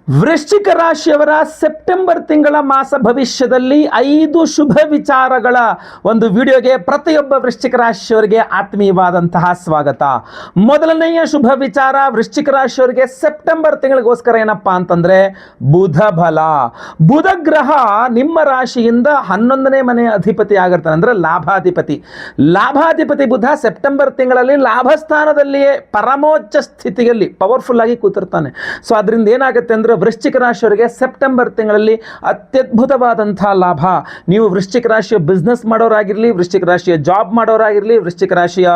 ವೃಶ್ಚಿಕ ರಾಶಿಯವರ ಸೆಪ್ಟೆಂಬರ್ ತಿಂಗಳ ಮಾಸ ಭವಿಷ್ಯದಲ್ಲಿ 5 ಶುಭ ವಿಚಾರಗಳ ಒಂದು ವಿಡಿಯೋಗೆ ಪ್ರತಿಯೊಬ್ಬ ವೃಶ್ಚಿಕ ರಾಶಿಯವರಿಗೆ ಆತ್ಮೀಯವಾದಂತಹ ಸ್ವಾಗತ. ಮೊದಲನೆಯ ಶುಭ ವಿಚಾರ ವೃಶ್ಚಿಕ ರಾಶಿಯವರಿಗೆ ಸೆಪ್ಟೆಂಬರ್ ತಿಂಗಳಿಗೋಸ್ಕರ ಏನಪ್ಪಾ ಅಂತಂದ್ರೆ ಬುಧ ಬಲ. ಬುಧ ಗ್ರಹ ನಿಮ್ಮ ರಾಶಿಯಿಂದ 11ನೇ ಮನೆಯ ಅಧಿಪತಿ ಆಗಿರ್ತಾನೆ, ಅಂದ್ರೆ ಲಾಭಾಧಿಪತಿ. ಲಾಭಾಧಿಪತಿ ಬುಧ ಸೆಪ್ಟೆಂಬರ್ ತಿಂಗಳಲ್ಲಿ ಲಾಭ ಸ್ಥಾನದಲ್ಲಿಯೇ ಪರಮೋಚ್ಚ ಸ್ಥಿತಿಯಲ್ಲಿ ಪವರ್ಫುಲ್ ಆಗಿ ಕೂತಿರ್ತಾನೆ. ಸೊ ಅದರಿಂದ ಏನಾಗುತ್ತೆ ಅಂದ್ರೆ ವೃಶ್ಚಿಕ ರಾಶಿಯವರಿಗೆ ಸೆಪ್ಟೆಂಬರ್ ತಿಂಗಳಲ್ಲಿ ಅತ್ಯದ್ಭುತವಾದಂತಹ ಲಾಭ. ನೀವು ವೃಶ್ಚಿಕ ರಾಶಿಯ ಬಿಸ್ನೆಸ್ ಮಾಡೋರಾಗಿರಲಿ, ವೃಶ್ಚಿಕ ರಾಶಿಯ ಜಾಬ್ ಮಾಡೋರಾಗಿರಲಿ, ವೃಶ್ಚಿಕ ರಾಶಿಯ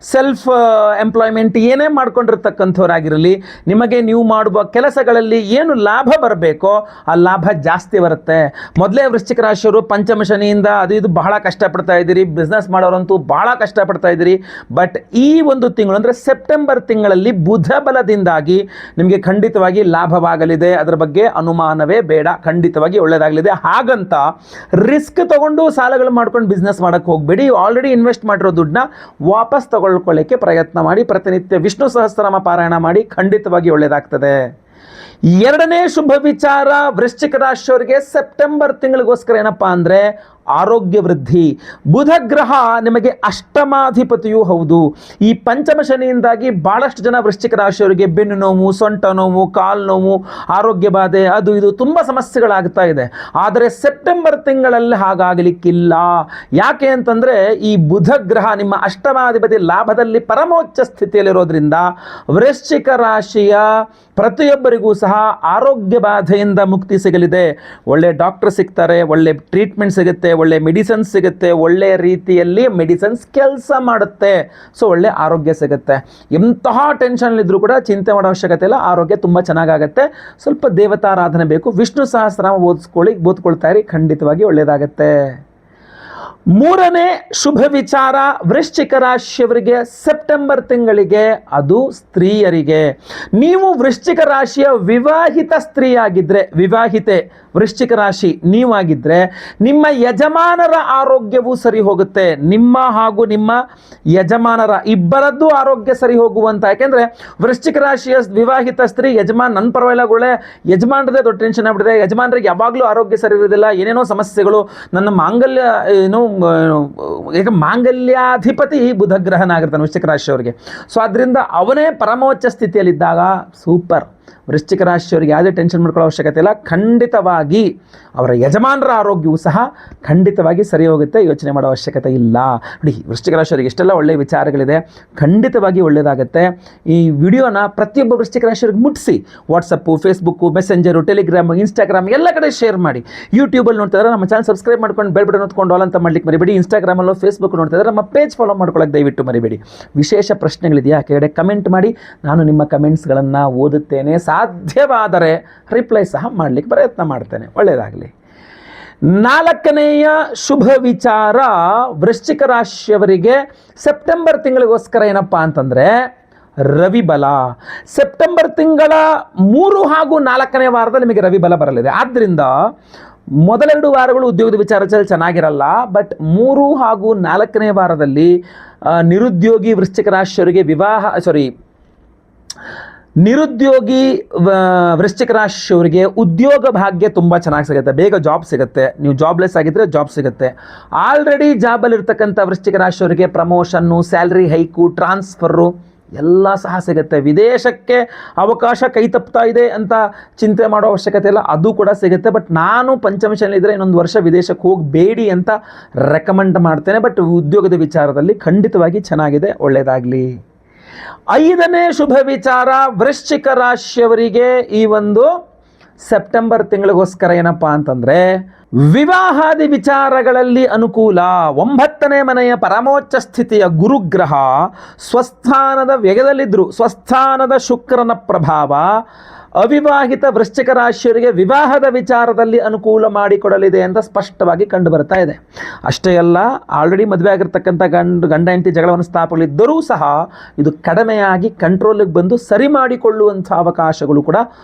ಸೆಲ್ಫ್ ಎಂಪ್ಲಾಯ್ಮೆಂಟ್ ಏನೇ ಮಾಡ್ಕೊಂಡಿರ್ತಕ್ಕಂಥವರಾಗಿರಲಿ, ನಿಮಗೆ ನೀವು ಮಾಡುವ ಕೆಲಸಗಳಲ್ಲಿ ಏನು ಲಾಭ ಬರಬೇಕೋ ಆ ಲಾಭ ಜಾಸ್ತಿ ಬರುತ್ತೆ. ಮೊದಲೇ ವೃಶ್ಚಿಕ ರಾಶಿಯವರು ಪಂಚಮ ಶನಿಯಿಂದ ಅದು ಇದು ಬಹಳ ಕಷ್ಟಪಡ್ತಾ ಇದ್ದೀರಿ, ಬಿಸ್ನೆಸ್ ಮಾಡೋರಂತೂ ಬಹಳ ಕಷ್ಟಪಡ್ತಾ ಇದ್ದೀರಿ. ಬಟ್ ಈ ಒಂದು ತಿಂಗಳು ಅಂದರೆ ಸೆಪ್ಟೆಂಬರ್ ತಿಂಗಳಲ್ಲಿ ಬುಧ ಬಲದಿಂದಾಗಿ ನಿಮಗೆ ಖಂಡಿತವಾಗಿ ಲಾಭವಾಗಲಿದೆ. ಅದರ ಬಗ್ಗೆ ಅನುಮಾನವೇ ಬೇಡ, ಖಂಡಿತವಾಗಿ ಒಳ್ಳೆಯದಾಗಲಿದೆ. ಹಾಗಂತ ರಿಸ್ಕ್ ತಗೊಂಡು ಸಾಲಗಳು ಮಾಡ್ಕೊಂಡು ಬಿಸ್ನೆಸ್ ಮಾಡಕ್ಕೆ ಹೋಗಬೇಡಿ. ಆಲ್ರೆಡಿ ಇನ್ವೆಸ್ಟ್ ಮಾಡಿರೋ ದುಡ್ಡನ್ನ ವಾಪಸ್ ತಗೊಳ್ಕೊಳ್ಳಿಕ್ಕೆ ಪ್ರಯತ್ನ ಮಾಡಿ. ಪ್ರತಿನಿತ್ಯ ವಿಷ್ಣು ಸಹಸ್ರನಾಮ ಪಾರಾಯಣ ಮಾಡಿ, ಖಂಡಿತವಾಗಿ ಒಳ್ಳೆಯದಾಗ್ತದೆ. ಎರಡನೇ ಶುಭ ವಿಚಾರ ವೃಶ್ಚಿಕ ರಾಶಿಯವರಿಗೆ ಸೆಪ್ಟೆಂಬರ್ ತಿಂಗಳಿಗೋಸ್ಕರ ಏನಪ್ಪಾ ಅಂದ್ರೆ ಆರೋಗ್ಯ ವೃದ್ಧಿ. ಬುಧ ಗ್ರಹ ನಿಮಗೆ ಅಷ್ಟಮಾಧಿಪತಿಯೂ ಹೌದು. ಈ ಪಂಚಮ ಶನಿಯಿಂದಾಗಿ ಬಹಳಷ್ಟು ಜನ ವೃಶ್ಚಿಕ ರಾಶಿಯವರಿಗೆ ಬೆನ್ನು ನೋವು, ಸೊಂಟ ನೋವು, ಕಾಲು ನೋವು, ಆರೋಗ್ಯ ಬಾಧೆ, ಅದು ಇದು ತುಂಬ ಸಮಸ್ಯೆಗಳಾಗ್ತಾ ಇದೆ. ಆದರೆ ಸೆಪ್ಟೆಂಬರ್ ತಿಂಗಳಲ್ಲಿ ಹಾಗಾಗಲಿಕ್ಕಿಲ್ಲ. ಯಾಕೆ ಅಂತಂದ್ರೆ ಈ ಬುಧ ಗ್ರಹ ನಿಮ್ಮ ಅಷ್ಟಮಾಧಿಪತಿ ಲಾಭದಲ್ಲಿ ಪರಮೋಚ್ಚ ಸ್ಥಿತಿಯಲ್ಲಿರೋದ್ರಿಂದ ವೃಶ್ಚಿಕ ರಾಶಿಯ ಪ್ರತಿಯೊಬ್ಬರಿಗೂ ಸಹ ಆರೋಗ್ಯ ಬಾಧೆಯಿಂದ ಮುಕ್ತಿ ಸಿಗಲಿದೆ. ಒಳ್ಳೆ ಡಾಕ್ಟರ್ ಸಿಗ್ತಾರೆ, ಒಳ್ಳೆ ಟ್ರೀಟ್ಮೆಂಟ್ ಸಿಗುತ್ತೆ, ಒಳ್ಳೆ ಮೆಡಿಸಿನ್ಸ್ ಸಿಗುತ್ತೆ, ಒಳ್ಳೆ ರೀತಿಯಲ್ಲಿ ಮೆಡಿಸಿನ್ಸ್ ಕೆಲಸ ಮಾಡುತ್ತೆ. ಸೊ ಒಳ್ಳೆ ಆರೋಗ್ಯ ಸಿಗುತ್ತೆ. ಎಂತಹ ಟೆನ್ಷನ್ ಇದ್ರೂ ಕೂಡ ಚಿಂತೆ ಮಾಡೋ ಅವಶ್ಯಕತೆ ಇಲ್ಲ, ಆರೋಗ್ಯ ತುಂಬ ಚೆನ್ನಾಗಾಗತ್ತೆ. ಸ್ವಲ್ಪ ದೇವತಾರಾಧನೆ ಬೇಕು, ವಿಷ್ಣು ಸಹಸ್ರನಾಮ ಓದ್ಕೊಳ್ತಾ ಇರಿ, ಖಂಡಿತವಾಗಿ ಒಳ್ಳೆಯದಾಗತ್ತೆ. ಮೂರನೇ ಶುಭ ವಿಚಾರ ವೃಶ್ಚಿಕ ರಾಶಿಯವರಿಗೆ ಸೆಪ್ಟೆಂಬರ್ ತಿಂಗಳಿಗೆ ಅದು ಸ್ತ್ರೀಯರಿಗೆ. ನೀವು ವೃಶ್ಚಿಕ ರಾಶಿಯ ವಿವಾಹಿತ ಸ್ತ್ರೀಯಾಗಿದ್ದರೆ, ವಿವಾಹಿತೆ ವೃಶ್ಚಿಕ ರಾಶಿ ನೀವಾಗಿದ್ದರೆ ನಿಮ್ಮ ಯಜಮಾನರ ಆರೋಗ್ಯವು ಸರಿ ಹೋಗುತ್ತೆ. ನಿಮ್ಮ ಹಾಗೂ ನಿಮ್ಮ ಯಜಮಾನರ ಇಬ್ಬರದ್ದು ಆರೋಗ್ಯ ಸರಿ ಹೋಗುವಂತ. ಯಾಕೆಂದ್ರೆ ವೃಶ್ಚಿಕ ರಾಶಿಯ ವಿವಾಹಿತ ಸ್ತ್ರೀ ನನ್ನ ಪರವಾಗಿಲ್ಲ, ಯಜಮಾನರದೇ ದೊಡ್ಡ ಟೆನ್ಷನ್ ಆಗ್ಬಿಟ್ಟಿದೆ, ಯಜಮಾನರಿಗೆ ಯಾವಾಗಲೂ ಆರೋಗ್ಯ ಸರಿ ಇರೋದಿಲ್ಲ, ಏನೇನೋ ಸಮಸ್ಯೆಗಳು, ನನ್ನ ಮಾಂಗಲ್ಯ ಈಗ ಮಾಂಗಲ್ಯಾಧಿಪತಿ ಬುಧಗ್ರಹನಾಗಿರ್ತಾನೆ ವೃಶ್ಚಿಕ ರಾಶಿಯವರಿಗೆ. ಸೊ ಅದರಿಂದ ಅವನೇ ಪರಮೋಚ್ಚ ಸ್ಥಿತಿಯಲ್ಲಿದ್ದಾಗ ಸೂಪರ್. ವೃಶ್ಚಿಕ ರಾಶಿಯವರಿಗೆ ಯಾವುದೇ ಟೆನ್ಷನ್ ಮಾಡ್ಕೊಳ್ಳೋ ಅವಶ್ಯಕತೆ ಇಲ್ಲ. ಖಂಡಿತವಾಗಿ ಅವರ ಯಜಮಾನರ ಆರೋಗ್ಯವು ಸಹ ಖಂಡಿತವಾಗಿ ಸರಿ ಹೋಗುತ್ತೆ, ಯೋಚನೆ ಮಾಡೋ ಅವಶ್ಯಕತೆ ಇಲ್ಲ. ನೋಡಿ, ವೃಶ್ಚಿಕ ರಾಶಿಯವರಿಗೆ ಎಷ್ಟೆಲ್ಲ ಒಳ್ಳೆಯ ವಿಚಾರಗಳಿದೆ, ಖಂಡಿತವಾಗಿ ಒಳ್ಳೆಯದಾಗುತ್ತೆ. ಈ ವಿಡಿಯೋನ ಪ್ರತಿಯೊಬ್ಬ ವೃಶ್ಚಿಕ ರಾಶಿಯವರಿಗೆ ಮುಟ್ಟಿಸಿ. WhatsApp, Facebook, Messenger, Telegram, Instagram ಎಲ್ಲ ಕಡೆ ಶೇರ್ ಮಾಡಿ. ಯೂಟ್ಯೂಬಲ್ಲಿ ನೋಡ್ತಾ ಇದ್ದಾರೆ ನಮ್ಮ ಚಾನಲ್ ಸಬ್ಸ್ಕ್ರೈಬ್ ಮಾಡ್ಕೊಂಡು ಬೆಲ್ ಬಟನ್ ಹೊತ್ಕೊಂಡು ಆಲ್ ಅಂತ ಮಾಡ್ಲಿಕ್ಕೆ ಮರಿಬೇಡಿ. ಇನ್ಸ್ಟಾಗ್ರಾಮಲ್ಲೋ ಫೇಸ್ಬುಕ್ ನೋಡ್ತಾ ಇದ್ದಾರೆ ನಮ್ಮ ಪೇಜ್ ಫಾಲೋ ಮಾಡ್ಕೊಳ್ಳೋಕೆ ದಯವಿಟ್ಟು ಮರಿಬೇಡಿ. ವಿಶೇಷ ಪ್ರಶ್ನೆಗಳಿದೆಯಾ ಕೆಳಗಡೆ ಕಮೆಂಟ್ ಮಾಡಿ, ನಾನು ನಿಮ್ಮ ಕಮೆಂಟ್ಸ್ಗಳನ್ನು ಓದುತ್ತೇನೆ. ಸಾಧ್ಯವಾದರೆ ರಿಪ್ಲೈ ಸಹ ಮಾಡಲಿಕ್ಕೆ ಪ್ರಯತ್ನ ಮಾಡ್ತೇನೆ. ಒಳ್ಳೆಯದಾಗಲಿ. ನಾಲ್ಕನೆಯ ಶುಭ ವಿಚಾರ ವೃಶ್ಚಿಕ ರಾಶಿಯವರಿಗೆ ಸೆಪ್ಟೆಂಬರ್ ತಿಂಗಳಿಗೋಸ್ಕರ ಏನಪ್ಪಾ ಅಂತಂದ್ರೆ ರವಿ ಬಲ. ಸೆಪ್ಟೆಂಬರ್ ತಿಂಗಳ 3 ಹಾಗೂ 4ನೇ ವಾರದಲ್ಲಿ ನಿಮಗೆ ರವಿ ಬಲ ಬರಲಿದೆ. ಆದ್ದರಿಂದ ಮೊದಲೆರಡು ವಾರಗಳು ಉದ್ಯೋಗದ ವಿಚಾರದಲ್ಲಿ ಚೆನ್ನಾಗಿರಲ್ಲ. ಬಟ್ 3 ಹಾಗೂ 4ನೇ ವಾರದಲ್ಲಿ ನಿರುದ್ಯೋಗಿ ವೃಶ್ಚಿಕ ರಾಶಿಯವರಿಗೆ ನಿರುದ್ಯೋಗಿ ವೃಶ್ಚಿಕ ರಾಶಿಯವರಿಗೆ ಉದ್ಯೋಗ ಭಾಗ್ಯ ತುಂಬ ಚೆನ್ನಾಗಿ ಸಿಗುತ್ತೆ. ಬೇಗ ಜಾಬ್ ಸಿಗುತ್ತೆ. ನೀವು ಜಾಬ್ಲೆಸ್ ಆಗಿದ್ದರೆ ಜಾಬ್ ಸಿಗುತ್ತೆ. ಆಲ್ರೆಡಿ ಜಾಬಲ್ಲಿ ಇರ್ತಕ್ಕಂಥ ವೃಶ್ಚಿಕ ರಾಶಿಯವರಿಗೆ ಪ್ರಮೋಷನ್ನು, ಸ್ಯಾಲ್ರಿ ಹೈಕು, ಟ್ರಾನ್ಸ್ಫರು ಎಲ್ಲ ಸಹ ಸಿಗುತ್ತೆ. ವಿದೇಶಕ್ಕೆ ಅವಕಾಶ ಕೈ ತಪ್ತಾ ಇದೆ ಅಂತ ಚಿಂತೆ ಮಾಡೋ ಅವಶ್ಯಕತೆ ಇಲ್ಲ, ಅದು ಕೂಡ ಸಿಗುತ್ತೆ. ಬಟ್ ನಾನು ಪಂಚಮಶನಿಲಿದ್ದರೆ ಇನ್ನೊಂದು ವರ್ಷ ವಿದೇಶಕ್ಕೆ ಹೋಗಬೇಡಿ ಅಂತ ರೆಕಮೆಂಡ್ ಮಾಡ್ತೇನೆ. ಬಟ್ ಉದ್ಯೋಗದ ವಿಚಾರದಲ್ಲಿ ಖಂಡಿತವಾಗಿ ಚೆನ್ನಾಗಿದೆ, ಒಳ್ಳೆಯದಾಗಲಿ. 5ನೇ ಶುಭ ವಿಚಾರ ವೃಶ್ಚಿಕ ರಾಶಿಯವರಿಗೆ ಈ ಒಂದು ಸೆಪ್ಟೆಂಬರ್ ತಿಂಗಳಿಗೋಸ್ಕರ ಏನಪ್ಪಾ ಅಂತಂದ್ರೆ ವಿವಾಹಾದಿ ವಿಚಾರಗಳಲ್ಲಿ ಅನುಕೂಲ. 9ನೇ ಮನೆಯ ಪರಮೋಚ್ಚ ಸ್ಥಿತಿಯ ಗುರುಗ್ರಹ ಸ್ವಸ್ಥಾನದ ವ್ಯಯದಲ್ಲಿದ್ರು, ಸ್ವಸ್ಥಾನದ ಶುಕ್ರನ ಪ್ರಭಾವ ಅವಿವಾಹಿತ ವೃಶ್ಚಿಕ ರಾಶಿಯವರಿಗೆ ವಿವಾಹದ ವಿಚಾರದಲ್ಲಿ ಅನುಕೂಲ ಮಾಡಿಕೊಡಲಿದೆ ಅಂತ ಸ್ಪಷ್ಟವಾಗಿ ಕಂಡು ಬರ್ತಾ ಇದೆ. ಅಷ್ಟೇ ಅಲ್ಲ, ಆಲ್ರೆಡಿ ಮದುವೆ ಆಗಿರ್ತಕ್ಕಂಥ ಗಂಡ ಹೆಂಡತಿ ಜಗಳವನ್ನು ಸ್ಥಾಪಗಳಿದ್ದರೂ ಸಹ ಇದು ಕಡಿಮೆಯಾಗಿ ಕಂಟ್ರೋಲಿಗೆ ಬಂದು ಸರಿ ಮಾಡಿಕೊಳ್ಳುವಂಥ ಅವಕಾಶಗಳು ಕೂಡ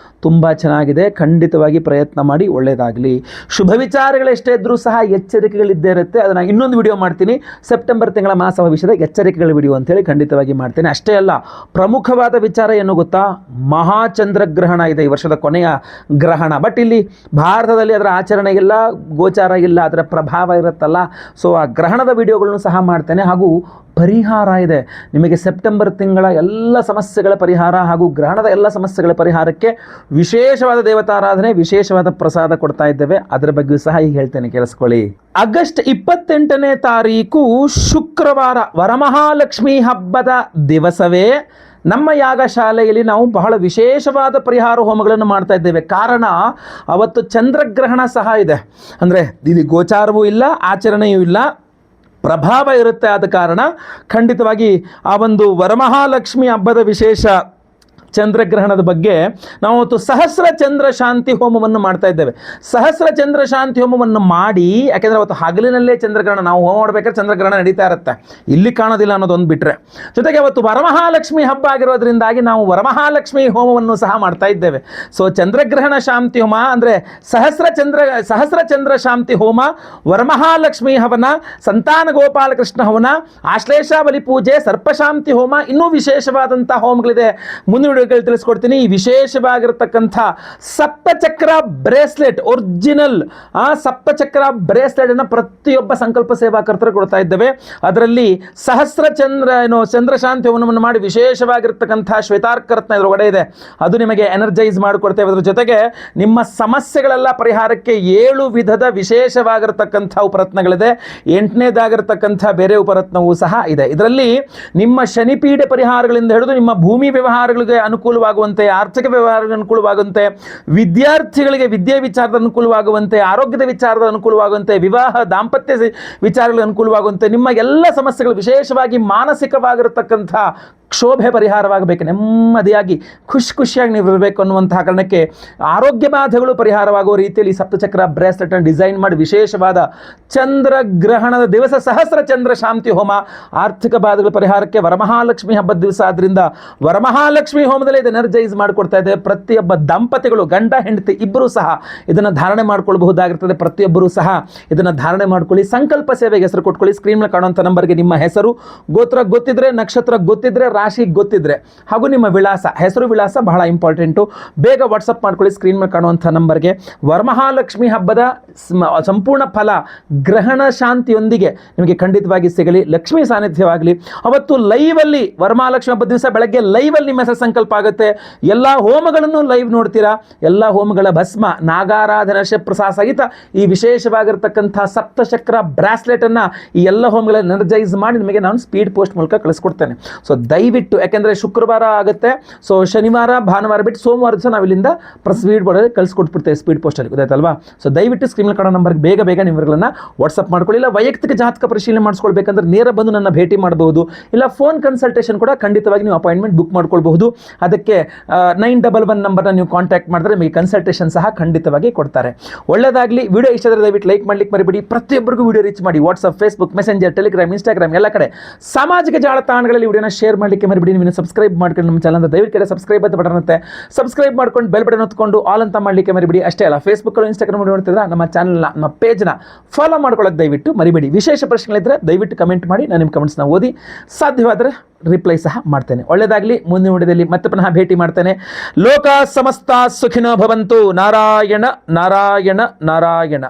ತುಂಬ ಚೆನ್ನಾಗಿದೆ. ಖಂಡಿತವಾಗಿ ಪ್ರಯತ್ನ ಮಾಡಿ, ಒಳ್ಳೆಯದಾಗಲಿ. ಶುಭ ವಿಚಾರಗಳೆಷ್ಟೇ ಇದ್ದರೂ ಸಹ ಎಚ್ಚರಿಕೆಗಳಿದ್ದೇ ಇರುತ್ತೆ. ಅದನ್ನು ಇನ್ನೊಂದು ವಿಡಿಯೋ ಮಾಡ್ತೀನಿ, ಸೆಪ್ಟೆಂಬರ್ ತಿಂಗಳ ಮಾಸ ಭವಿಷ್ಯದ ಎಚ್ಚರಿಕೆಗಳ ವಿಡಿಯೋ ಅಂತೇಳಿ ಖಂಡಿತವಾಗಿ ಮಾಡ್ತೇನೆ. ಅಷ್ಟೇ ಅಲ್ಲ, ಪ್ರಮುಖವಾದ ವಿಚಾರ ಏನು ಗೊತ್ತಾ, ಮಹಾಚಂದ್ರಗ್ರಹಣ ಇದೆ, ಈ ವರ್ಷದ ಕೊನೆಯ ಗ್ರಹಣ. ಬಟ್ ಇಲ್ಲಿ ಭಾರತದಲ್ಲಿ ಅದರ ಆಚರಣೆ ಇಲ್ಲ, ಗೋಚಾರ ಇಲ್ಲ, ಅದರ ಪ್ರಭಾವ ಇರುತ್ತಲ್ಲ. ಸೊ ಆ ಗ್ರಹಣದ ವಿಡಿಯೋಗಳನ್ನು ಸಹ ಮಾಡ್ತೇನೆ. ಹಾಗೂ ಪರಿಹಾರ ಇದೆ ನಿಮಗೆ. ಸೆಪ್ಟೆಂಬರ್ ತಿಂಗಳ ಎಲ್ಲ ಸಮಸ್ಯೆಗಳ ಪರಿಹಾರ ಹಾಗೂ ಗ್ರಹಣದ ಎಲ್ಲ ಸಮಸ್ಯೆಗಳ ಪರಿಹಾರಕ್ಕೆ ವಿಶೇಷವಾದ ದೇವತಾರಾಧನೆ, ವಿಶೇಷವಾದ ಪ್ರಸಾದ ಕೊಡ್ತಾ ಇದ್ದೇವೆ. ಅದರ ಬಗ್ಗೆ ಸಹ ಈಗ ಹೇಳ್ತೇನೆ, ಕೇಳಿಸ್ಕೊಳ್ಳಿ. ಆಗಸ್ಟ್ 28ನೇ ತಾರೀಕು ಶುಕ್ರವಾರ, ವರಮಹಾಲಕ್ಷ್ಮಿ ಹಬ್ಬದ ದಿವಸವೇ ನಮ್ಮ ಯಾಗಶಾಲೆಯಲ್ಲಿ ನಾವು ಬಹಳ ವಿಶೇಷವಾದ ಪರಿಹಾರ ಹೋಮಗಳನ್ನು ಮಾಡ್ತಾ ಇದ್ದೇವೆ. ಕಾರಣ ಅವತ್ತು ಚಂದ್ರಗ್ರಹಣ ಸಹ ಇದೆ. ಅಂದರೆ ಇಲ್ಲಿ ಗೋಚಾರವೂ ಇಲ್ಲ, ಆಚರಣೆಯೂ ಇಲ್ಲ, ಪ್ರಭಾವ ಇರುತ್ತೆ. ಆದ ಕಾರಣ ಖಂಡಿತವಾಗಿ ಆ ಒಂದು ವರಮಹಾಲಕ್ಷ್ಮಿ ಹಬ್ಬದ ವಿಶೇಷ ಚಂದ್ರಗ್ರಹಣದ ಬಗ್ಗೆ ನಾವು ಇವತ್ತು ಸಹಸ್ರ ಚಂದ್ರ ಶಾಂತಿ ಹೋಮವನ್ನು ಮಾಡ್ತಾ ಇದ್ದೇವೆ. ಸಹಸ್ರ ಚಂದ್ರ ಶಾಂತಿ ಹೋಮವನ್ನು ಮಾಡಿ, ಯಾಕೆಂದರೆ ಅವತ್ತು ಹಗಲಿನಲ್ಲೇ ಚಂದ್ರಗ್ರಹಣ, ನಾವು ಹೋಮ ಮಾಡಬೇಕಾದ್ರೆ ಚಂದ್ರಗ್ರಹಣ ನಡೀತಾ ಇರುತ್ತೆ, ಇಲ್ಲಿ ಕಾಣೋದಿಲ್ಲ ಅನ್ನೋದೊಂದು ಬಿಟ್ಟರೆ. ಜೊತೆಗೆ ಅವತ್ತು ವರಮಹಾಲಕ್ಷ್ಮಿ ಹಬ್ಬ ಆಗಿರೋದ್ರಿಂದಾಗಿ ನಾವು ವರಮಹಾಲಕ್ಷ್ಮಿ ಹೋಮವನ್ನು ಸಹ ಮಾಡ್ತಾ ಇದ್ದೇವೆ. ಸೊ ಚಂದ್ರಗ್ರಹಣ ಶಾಂತಿ ಹೋಮ ಅಂದರೆ ಸಹಸ್ರ ಚಂದ್ರ ಶಾಂತಿ ಹೋಮ, ವರಮಹಾಲಕ್ಷ್ಮಿ ಹವನ, ಸಂತಾನ ಗೋಪಾಲಕೃಷ್ಣ ಹವನ, ಆಶ್ಲೇಷಾವಲಿ ಪೂಜೆ, ಸರ್ಪಶಾಂತಿ ಹೋಮ, ಇನ್ನೂ ವಿಶೇಷವಾದಂಥ ಹೋಮಗಳಿದೆ. ಮುಂದಿನ ತಿಳಿಸ್ಕೊಡ್ತೀನಿ. ಈ ವಿಶೇಷವಾಗಿರತಕ್ಕಂಥ ಸಪ್ತಚಕ್ರ ಬ್ರೇಸ್ಲೆಟ್, ಒರಿಜಿನಲ್ ಸಪ್ತಚಕ್ರ ಬ್ರೇಸ್ಲೆಟ್ ಅನ್ನು ಪ್ರತಿಯೊಬ್ಬ ಸಂಕಲ್ಪ ಸೇವಾಕರ್ತರು ಕೊಡ್ತಾ ಇದ್ದೇವೆ. ಅದರಲ್ಲಿ ಸಹಸ್ರ ಚಂದ್ರಶಾಂತಿ ಹೋಮವನ್ನು ಮಾಡಿ ವಿಶೇಷವಾಗಿರ್ತಕ್ಕಂಥ ಶ್ವೇತಾರ್ಕರತ್ನ ಇದರೊಳಗಡೆ ಇದೆ, ಅದು ನಿಮಗೆ ಎನರ್ಜೈಸ್ ಮಾಡಿಕೊಡ್ತೇವೆ. ಅದರ ಜೊತೆಗೆ ನಿಮ್ಮ ಸಮಸ್ಯೆಗಳೆಲ್ಲ ಪರಿಹಾರಕ್ಕೆ 7 ವಿಧದ ವಿಶೇಷವಾಗಿರ್ತಕ್ಕಂಥ ಉಪರತ್ನಗಳಿದೆ. 8ನೇದಾಗಿರ್ತಕ್ಕಂಥ ಬೇರೆ ಉಪರತ್ನವೂ ಸಹ ಇದೆ. ಇದರಲ್ಲಿ ನಿಮ್ಮ ಶನಿಪೀಡೆ ಪರಿಹಾರಗಳಿಂದ ಹಿಡಿದು ನಿಮ್ಮ ಭೂಮಿ ವ್ಯವಹಾರಗಳಿಗೆ ಅನುಕೂಲವಾಗುವಂತೆ, ಆರ್ಥಿಕ ವ್ಯವಹಾರಗಳಿಗೆ ಅನುಕೂಲವಾಗುವಂತೆ, ವಿದ್ಯಾರ್ಥಿಗಳಿಗೆ ವಿದ್ಯೆ ವಿಚಾರದ ಅನುಕೂಲವಾಗುವಂತೆ, ಆರೋಗ್ಯದ ವಿಚಾರದ ಅನುಕೂಲವಾಗುವಂತೆ, ವಿವಾಹ ದಾಂಪತ್ಯ ವಿಚಾರಗಳಿಗೆ ಅನುಕೂಲವಾಗುವಂತೆ, ನಿಮ್ಮ ಎಲ್ಲ ಸಮಸ್ಯೆಗಳು, ವಿಶೇಷವಾಗಿ ಮಾನಸಿಕವಾಗಿರತಕ್ಕಂಥ ಕ್ಷೋಭೆ ಪರಿಹಾರವಾಗಬೇಕು, ನೆಮ್ಮದಿಯಾಗಿ ಖುಷಿಯಾಗಿ ನೀವು ಇರಬೇಕು ಅನ್ನುವಂತಹ ಕಾರಣಕ್ಕೆ ಆರೋಗ್ಯ ಬಾಧೆಗಳು ಪರಿಹಾರವಾಗುವ ರೀತಿಯಲ್ಲಿ ಸಪ್ತಚಕ್ರ ಬ್ರೇಸ್ಲೆಟನ್ನು ಡಿಸೈನ್ ಮಾಡಿ ವಿಶೇಷವಾದ ಚಂದ್ರಗ್ರಹಣದ ದಿವಸ ಸಹಸ್ರ ಚಂದ್ರ ಶಾಂತಿ ಹೋಮ, ಆರ್ಥಿಕ ಬಾಧೆಗಳ ಪರಿಹಾರಕ್ಕೆ ವರಮಹಾಲಕ್ಷ್ಮಿ ಹಬ್ಬದ ದಿವಸ ಆದ್ದರಿಂದ ವರಮಹಾಲಕ್ಷ್ಮಿ ಹೋಮದಲ್ಲಿ ಇದು ಎನರ್ಜೈಸ್ ಮಾಡಿಕೊಡ್ತಾ ಇದೆ. ಪ್ರತಿಯೊಬ್ಬ ದಂಪತಿಗಳು, ಗಂಡ ಹೆಂಡತಿ ಇಬ್ಬರೂ ಸಹ ಇದನ್ನು ಧಾರಣೆ ಮಾಡ್ಕೊಳ್ಬಹುದಾಗಿರ್ತದೆ. ಪ್ರತಿಯೊಬ್ಬರೂ ಸಹ ಇದನ್ನು ಧಾರಣೆ ಮಾಡ್ಕೊಳ್ಳಿ. ಸಂಕಲ್ಪ ಸೇವೆಗೆ ಹೆಸರು ಕೊಟ್ಕೊಳ್ಳಿ. ಸ್ಕ್ರೀನ್ ಮೇಲೆ ಕಾಣುವಂಥ ನಂಬರ್ಗೆ ನಿಮ್ಮ ಹೆಸರು, ಗೋತ್ರ ಗೊತ್ತಿದ್ರೆ, ನಕ್ಷತ್ರ ಗೊತ್ತಿದ್ರೆ, ರಾಶಿ ಗೊತ್ತಿದ್ರೆ ಹಾಗೂ ನಿಮ್ಮ ವಿಳಾಸ, ಹೆಸರು ವಿಳಾಸ ಬಹಳ ಇಂಪಾರ್ಟೆಂಟು. ಬೇಗ ವಾಟ್ಸಪ್ ಮಾಡ್ಕೊಳ್ಳಿ ಸ್ಕ್ರೀನ್ ಮೇಲೆ ಕಾಣುವಂಥ ನಂಬರ್ಗೆ. ವರಮಹಾಲಕ್ಷ್ಮಿ ಹಬ್ಬದ ಸಂಪೂರ್ಣ ಫಲ ಗ್ರಹಣ ಶಾಂತಿಯೊಂದಿಗೆ ನಿಮಗೆ ಖಂಡಿತವಾಗಿ ಸಿಗಲಿ. ಲಕ್ಷ್ಮೀ ಸಾನ್ನಿಧ್ಯವಾಗಲಿ. ಅವತ್ತು ಲೈವಲ್ಲಿ ವರಮಹಾಲಕ್ಷ್ಮಿ ಹಬ್ಬದ ದಿವಸ ಬೆಳಗ್ಗೆ ಲೈವಲ್ಲಿ ನಿಮ್ಮ ಹೆಸರು ಸಂಕಲ್ಪ ಆಗುತ್ತೆ. ಎಲ್ಲ ಹೋಮಗಳನ್ನು ಲೈವ್ ನೋಡ್ತೀರಾ. ಎಲ್ಲ ಹೋಮಗಳ ಭಸ್ಮ, ನಾಗಾರಾಧನ ಪ್ರಸಾದ ಸಹಿತ ಈ ವಿಶೇಷವಾಗಿರ್ತಕ್ಕಂಥ ಸಪ್ತಚಕ್ರ ಬ್ರಾಸ್ಲೆಟನ್ನು ಈ ಎಲ್ಲ ಹೋಮಗಳಲ್ಲಿ ಎನರ್ಜೈಸ್ ಮಾಡಿ ನಿಮಗೆ ನಾನು ಸ್ಪೀಡ್ ಪೋಸ್ಟ್ ಮೂಲಕ ಕಳಿಸ್ಕೊಡ್ತೇನೆ. ಸೊ ದಯವಿಟ್ಟು, ಯಾಕೆಂದರೆ ಶುಕ್ರವಾರ ಆಗುತ್ತೆ, ಸೊ ಶನಿವಾರ ಭಾನುವಾರ ಬಿಟ್ಟು ಸೋಮವಾರ ದಿವಸ ನಾವು ಇಲ್ಲಿಂದ ಸ್ಪೀಡ್ ಬೋರ್ಡಲ್ಲಿ ಕಳಿಸ್ಕೊಟ್ಬಿಡ್ತೇವೆ, ಸ್ಪೀಡ್ ಪೋಸ್ಟಲ್ಲಿ, ಗೊತ್ತಾಯ್ತಲ್ವಾ? ಸೊ ದಯವಿಟ್ಟು ಸ್ಕ್ರೀನ್ ಕಾಣೋ ನಂಬರ್ಗೆ ಬೇಗ ನಿಮ್ಮಗಳನ್ನು ವಾಟ್ಸಪ್ ಮಾಡ್ಕೊಳ್ಳಿ. ಇಲ್ಲ ವೈಯಕ್ತಿಕ ಜಾತಕ ಪರಿಶೀಲನೆ ಮಾಡಿಸ್ಕೊಳ್ಬೇಕಂದ್ರೆ ನೇರ ಬಂದು ನನ್ನ ಭೇಟಿ ಮಾಡಬಹುದು. ಇಲ್ಲ ಫೋನ್ ಕನ್ಸಲ್ಟೇಷನ್ ಕೂಡ ಖಂಡಿತವಾಗಿ ನೀವು ಅಪಾಯಿಂಟ್ಮೆಂಟ್ ಬುಕ್ ಮಾಡ್ಕೊಳ್ಬಹುದು. ಅದಕ್ಕೆ 911 ನಂಬರ್ನ ನೀವು ಕಾಂಟ್ಯಾಕ್ಟ್ ಮಾಡಿದ್ರೆ ನಿಮಗೆ ಕನ್ಸಲ್ಟೇಷನ್ ಸಹ ಖಂಡಿತವಾಗಿ ಕೊಡ್ತಾರೆ. ಒಳ್ಳೆಯದಾಗಲಿ. ವಿಡಿಯೋ ಇಷ್ಟ ಆದರೆ ದಯವಿಟ್ಟು ಲೈಕ್ ಮಾಡ್ಲಿಕ್ಕೆ ಮರಿಬೇಡಿ. ಪ್ರತಿಯೊಬ್ಬರಿಗೂ ವಿಡಿಯೋ ರೀಚ್ ಮಾಡಿ. WhatsApp, Facebook, messenger, Telegram, Instagram ಎಲ್ಲ ಕಡೆ ಸಾಮಾಜಿಕ ಜಾಲತಾಣಗಳಲ್ಲಿ ವಿಡಿಯೋನ ಶೇರ್ ಮಾಡಲಿಕ್ಕೆ ಮರಿಬೇಡಿ. ನೀವು ಸಬ್ಸ್ಕ್ರೈಬ್ ಮಾಡ್ಕೊಂಡು ನಮ್ಮ ಚಾನಲ್ ದಯವಿಟ್ಟು ಸಬ್ಸ್ಕ್ರೈಬ್ ಅಂತ ಬಟನ್ ಇರುತ್ತೆ, ಸಬ್ಸ್ಕ್ರೈಬ್ ಮಾಡ್ಕೊಂಡು ಬೆಲ್ ಬಟನ್ ಹೊತ್ಕೊಂಡು ಆಲ್ ಅಂತ ಮಾಡಲಿಕ್ಕೆ ಮರಿಬೇಡಿ. ಅಷ್ಟೇ ಅಲ್ಲ, ಫೇಸ್ಬುಕ್ ಇನ್ಸ್ಟಾಗ್ರಾಮ್ ನೋಡ್ತಿದ್ರೆ ನಮ್ಮ ಚಾನಲ್ನ, ನಮ್ಮ ಪೇಜ್ನ ಫಾಲೋ ಮಾಡ್ಕೊಳ್ಳೋಕೆ ದಯವಿಟ್ಟು ಮರಿಬೇಡಿ. ವಿಶೇಷ ಪ್ರಶ್ನೆಗಳಿದ್ದರೆ ದಯವಿಟ್ಟು ಕಮೆಂಟ್ ಮಾಡಿ, ನಾನು ನಿಮ್ಮ ಕಮೆಂಟ್ಸ್ನ ಓದಿ ಸಾಧ್ಯವಾದರೆ ರಿಪ್ಲೈ ಸಹ ಮಾಡ್ತೇನೆ. ಒಳ್ಳೆಯದಾಗಲಿ. ಮುಂದಿನ ವಿಡಿಯೋದಲ್ಲಿ ಮತ್ತೆ ಪುನಃ ಭೇಟಿ ಮಾಡ್ತೇನೆ. ಲೋಕ ಸಮಸ್ತ ಸುಖಿನೋ ಭವಂತು. ನಾರಾಯಣ ನಾರಾಯಣ ನಾರಾಯಣ.